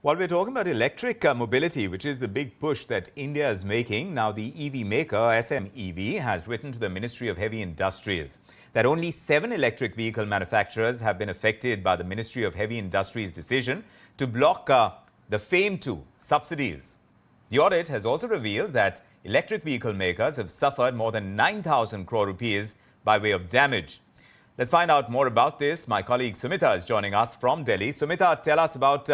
While we're talking about electric mobility, which is the big push that India is making, now the EV maker SMEV has written to the Ministry of Heavy Industries that only 7 electric vehicle manufacturers have been affected by the Ministry of Heavy Industries' decision to block the FAME2 subsidies. The audit has also revealed that electric vehicle makers have suffered more than 9,000 crore rupees by way of damage. Let's find out more about this. My colleague Sumita is joining us from Delhi. Sumita, tell us about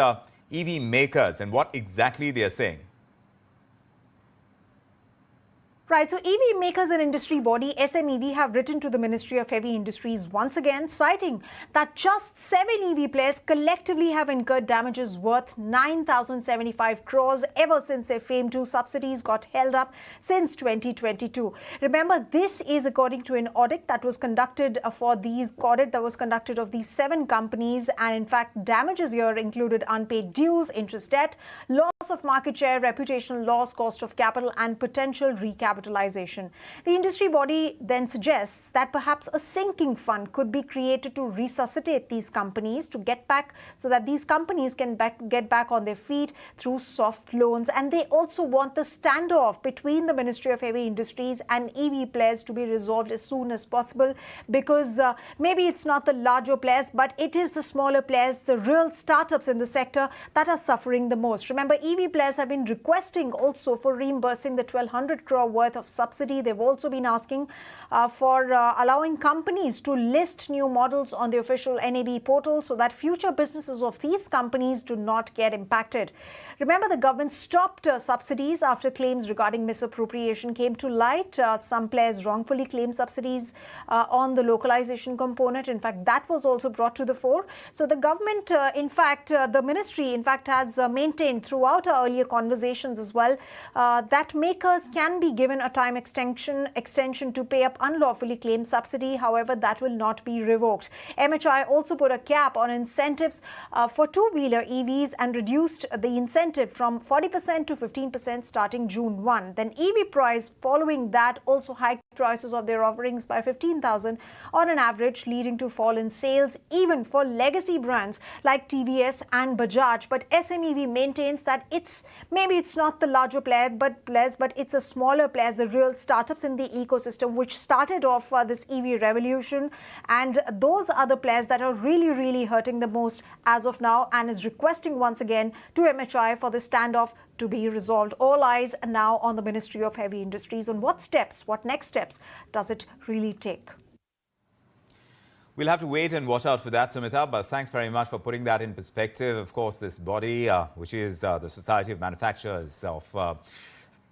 EV makers and what exactly they are saying. Right, so EV makers and industry body SMEV have written to the Ministry of Heavy Industries once again, citing that just 7 EV players collectively have incurred damages worth 9,075 crores ever since their FAME2 subsidies got held up since 2022. Remember, this is according to an audit that was conducted of these 7 companies, and in fact, damages here included unpaid dues, interest debt, loss of market share, reputational loss, cost of capital, and potential recapitalization. The industry body then suggests that perhaps a sinking fund could be created to resuscitate these companies to get back, so that these companies can get back on their feet through soft loans. And they also want the standoff between the Ministry of Heavy Industries and EV players to be resolved as soon as possible, because maybe it's not the larger players, but it is the smaller players, the real startups in the sector, that are suffering the most. Remember, EV players have been requesting also for reimbursing the 1,200 crore worth of subsidy. They've also been asking for allowing companies to list new models on the official NAB portal so that future businesses of these companies do not get impacted. Remember, the government stopped subsidies after claims regarding misappropriation came to light. Some players wrongfully claimed subsidies on the localization component. In fact, that was also brought to the fore. So the government, the ministry, in fact, has maintained throughout our earlier conversations as well that makers can be given a time extension to pay up unlawfully claimed subsidy. However, that will not be revoked. MHI also put a cap on incentives for two-wheeler EVs and reduced the incentive from 40% to 15% starting June 1. Then EV price following that also hiked prices of their offerings by 15,000 on an average, leading to fall in sales even for legacy brands like TVS and Bajaj. But SMEV maintains that it's not the larger players, but it's a smaller players, the real startups in the ecosystem, which started off this EV revolution, and those are the players that are really hurting the most as of now, and is requesting once again to MHI for the standoff to be resolved. All eyes are now on the Ministry of Heavy Industries on what next steps does it really take. We'll have to wait and watch out for that, Sumita, but thanks very much for putting that in perspective. Of course, this body, which is the Society of Manufacturers of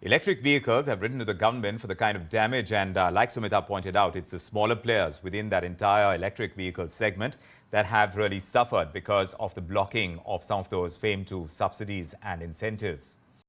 electric vehicles, have written to the government for the kind of damage, and like Sumita pointed out, it's the smaller players within that entire electric vehicle segment that have really suffered because of the blocking of some of those FAME2 subsidies and incentives.